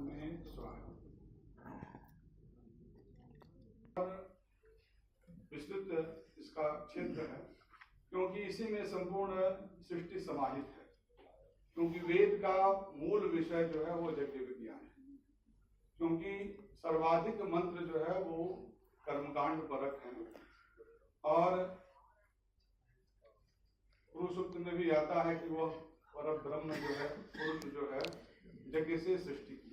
में स्वाहा। विस्तृत इसका क्षेत्र है क्योंकि इसी में संपूर्ण सृष्टि समाहित है, क्योंकि वेद का मूल विषय जो है वो यज्ञ विज्ञान है, क्योंकि सर्वाधिक मंत्र जो है वो कर्मकांड परक है। और पुरुष सूक्त में भी आता है कि वह पर ब्रह्म जो है, पुरुष जो है, यज्ञ से सृष्टि की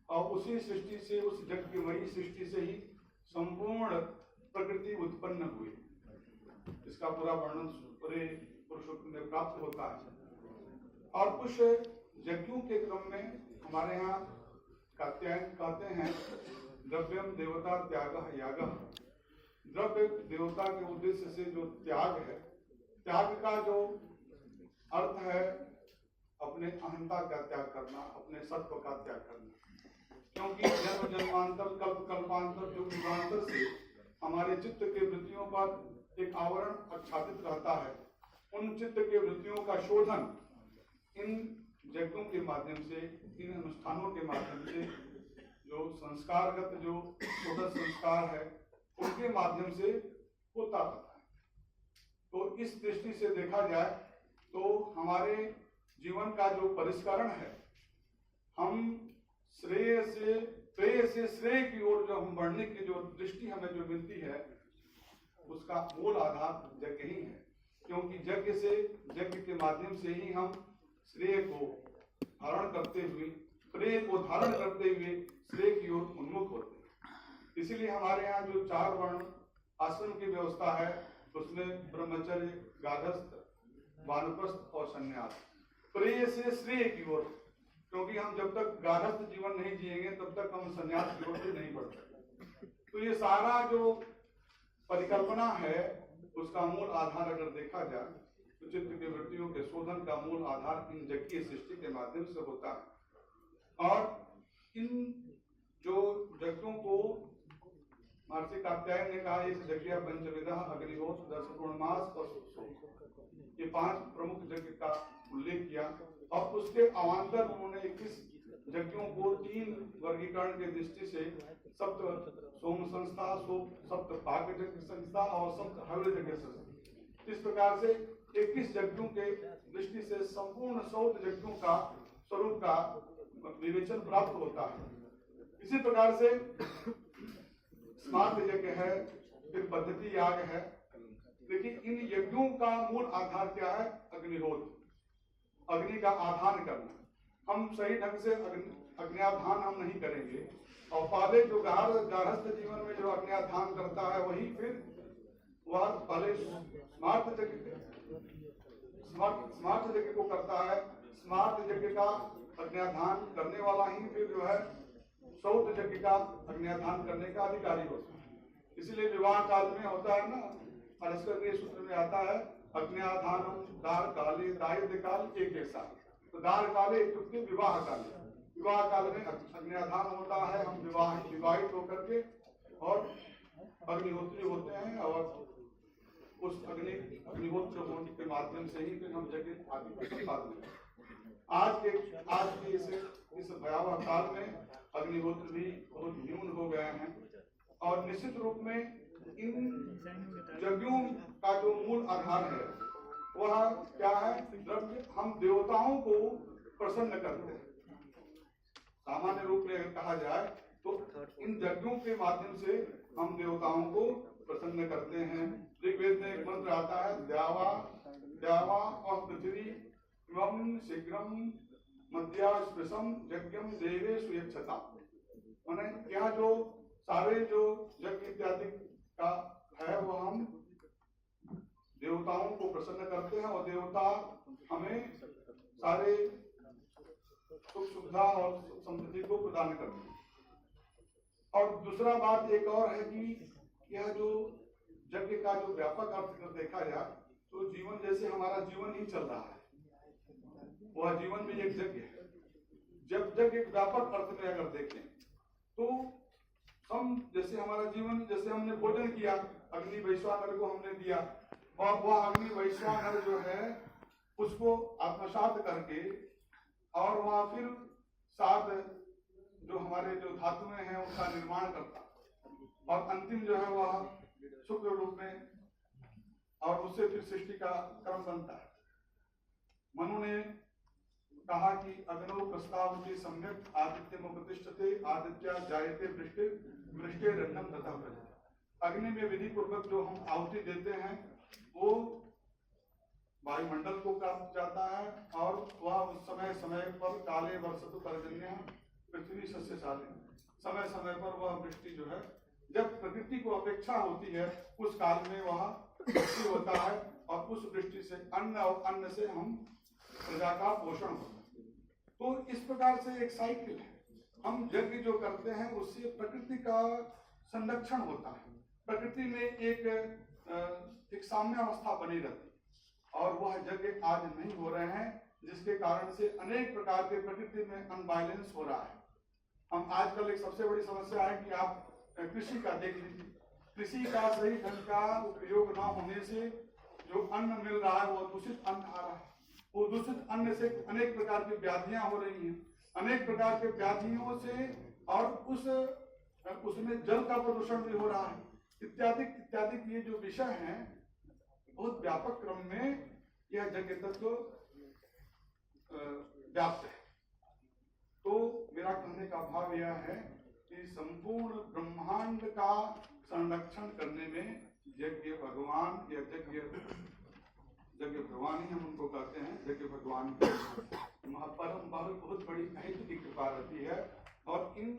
और उसी सृष्टि से, उस यज्ञमयी सृष्टि से ही संपूर्ण प्रकृति उत्पन्न हुई। इसका पूरा वर्णन पूरे पुरुष सूक्त में प्राप्त होता है। और कुछ यज्ञों के क्रम में हमारे यहाँ कात्यायन कहते हैं द्रव्यम देवता त्यागः यागः। द्रव्य देवता के उद्देश्य से जो त्याग है, त्याग का जो अर्थ है अपने अहंता का त्याग करना, अपने सत्व का त्याग करना, क्योंकि जन्म जन्मांतर कल्प कल्पांतर युग युगांतर से हमारे चित्त के वृत्तियों पर एक आवरण आच्छादित रहता है। उन चित्त के वृत्तियों का शोधन इन यज्ञों के माध्यम से, इन अनुष्ठानों के माध्यम से, जो संस्कारगत जो शोधन संस्कार है उनके माध्यम से होता रहता है। तो इस दृष्टि से देखा जाए तो हमारे जीवन का जो परिष्करण है, हम श्रेय से प्रेय से श्रेय की ओर जो हम बढ़ने की जो दृष्टि हमें जो मिलती है, उसका मूल आधार यज्ञ ही है, क्योंकि यज्ञ से, यज्ञ के माध्यम से ही हम श्रेय को धारण करते हुए, प्रेय को धारण करते हुए श्रेय की ओर उन्मुख होते हैं। इसीलिए हमारे यहाँ जो 4 वर्ण आश्रम की व्यवस्था है उसमें ब्रह्मचर्य, गार्हस्थ, वानप्रस्थ और संन्यास, प्रेय से श्रेय की ओर, क्योंकि हम जब तक गार्हस्थ जीवन नहीं जिएंगे तब तक हम संन्यास की ओर से नहीं बढ़ सकते। तो ये सारा जो परिकल्पना है उसका मूल आधार अगर देखा जाए तो चित्त के वृत्तियों के शोधन का मूल आधार इन यज्ञीय सृष्टि के माध्यम से होता है। और इन जो यज्ञों को महर्षि कात्यायन ने कहा, इस यज्ञ पंचविधा अग्निहोत्र, 10 पूर्णमास और सोम, ये 5 प्रमुख यज्ञ का उल्लेख किया। और उसके अवान्तर उन्होंने 21 यज्ञों को 3 वर्गीकरण के दृष्टि से सप्त सोम संस्था, सप्त पाक यज्ञ संस्था और सप्त हव्य यज्ञ संस्था, इस प्रकार से 21 यज्ञों के दृष्टि से संपूर्ण 100 यज्ञों का स्वरूप का विवेचन प्राप्त होता है। इसी प्रकार से स्मार्त यज्ञ है, फिर पद्धति याग है। देखिए इन यज्ञों का मूल आधार क्या है? अग्निहोत्र, अग्नि का आधान करना। हम सही ढंग से अग्न्याधान हम नहीं करेंगे और पहले जो गार्हस्थ जीवन में जो अग्न्याधान करता है वही फिर वह पहले स्मार्त यज्ञ को करता है। स्मार्त यज्ञ का अग्न्याधान करने वाला ही फिर जो है सौत यज्ञ का अग्न्याधान करने का अधिकारी होता है। इसलिए विवाह काल में होता है ना, परस्पर के सूत्र में आता है अग्न्याधानम दार काले दायित्व काल एक ऐसा। तो दार काले इत्युक्ते विवाह काले, विवाह काल में अग्न्याधान होता है। हम विवाहित होकर के और अग्निहोत्री होते हैं और उस अग्निहोत्र होने के माध्यम से ही फिर हम यज्ञ आदि को संपादन करते हैं। आज के इस भयावह काल में अग्निहोत्र भी बहुत न्यून हो गए हैं और निश्चित रूप में इन यज्ञों का जो मूल आधार है वह क्या है? द्रव्य। हम देवताओं को प्रसन्न करते हैं। सामान्य रूप में अगर कहा जाए तो इन यज्ञों के माध्यम से हम देवताओं को प्रसन्न करते हैं। ऋग्वेद में एक मंत्र आता है, द्यावा और पृथ्वी शीघ्रम मध्यास्पृशम यज्ञम देवेषु यच्छता। माने यहाँ जो सारे जो यज्ञ इत्यादि का है वो हम देवताओं को प्रसन्न करते हैं और देवता हमें सारे सुख सुविधा और समृद्धि को प्रदान करते हैं। और दूसरा बात एक और है कि यह जो यज्ञ का जो व्यापक अर्थ कर देखा जाए तो जीवन जैसे हमारा जीवन ही चल रहा है, वह जीवन भी एक यज्ञ है। जब यज्ञ एक व्यापक अर्थ में अगर देखें तो हम जैसे हमारा जीवन, जैसे हमने भोजन किया, अग्नि वैश्वानर को हमने दिया और वह अग्नि वैश्वानर जो है उसको आत्मसात करके और वहां फिर 7 धातुएं हैं उनका निर्माण करता, और अंतिम जो है वह शुक्र रूप में, और उससे फिर सृष्टि का क्रम बनता है। मनु ने कहा कि अग्नौ प्रस्तावति सम्यक आदित्यम उपतिष्ठते आदित्या जायते वृष्टि वृष्टि रन्नम तथा प्रजा। अग्नि में विधि पूर्वक जो हम आहुति देते हैं वो वायुमंडल को प्राप्त जाता है, और वह उस समय समय पर काले वर्षतु पर्जन्य पृथ्वी सस्यशालिनी, समय समय पर वह वृष्टि जो है, जब प्रकृति को अपेक्षा होती है उस काल में वह वृष्टि होता है, और उस वृष्टि से अन्न और अन्न से हम प्रजा का पोषण होता है। तो इस प्रकार से एक साइकिल है। हम यज्ञ जो करते हैं उससे प्रकृति का संरक्षण होता है, प्रकृति में एक साम्यावस्था बनी रहती है, और वह यज्ञ आज नहीं हो रहे हैं, जिसके कारण से अनेक प्रकार के प्रकृति में अनबैलेंस हो रहा है। हम आजकल एक सबसे बड़ी समस्या है कि आप कृषि का देख लीजिए, कृषि का सही ढंग का उपयोग न होने से जो अन्न मिल रहा है वो दूषित अन्न आ रहा है, वो दूषित अन्न से अनेक प्रकार की व्याधियां हो रही हैं, अनेक प्रकार के व्याधियों से, और उसमें जल का प्रदूषण भी हो रहा है, इत्यादि इत्यादि। ये जो विषय हैं बहुत व्यापक क्रम में यह यज्ञ तत्व व्याप्त है। तो मेरा कहने का भाव यह है कि संपूर्ण ब्रह्मांड का संरक्षण करने में यज्ञ भगवान या यज्ञ भगवान ही हम उनको कहते हैं, यज्ञ भगवान की परम बहुत बड़ी अहित की कृपा रहती है। और इन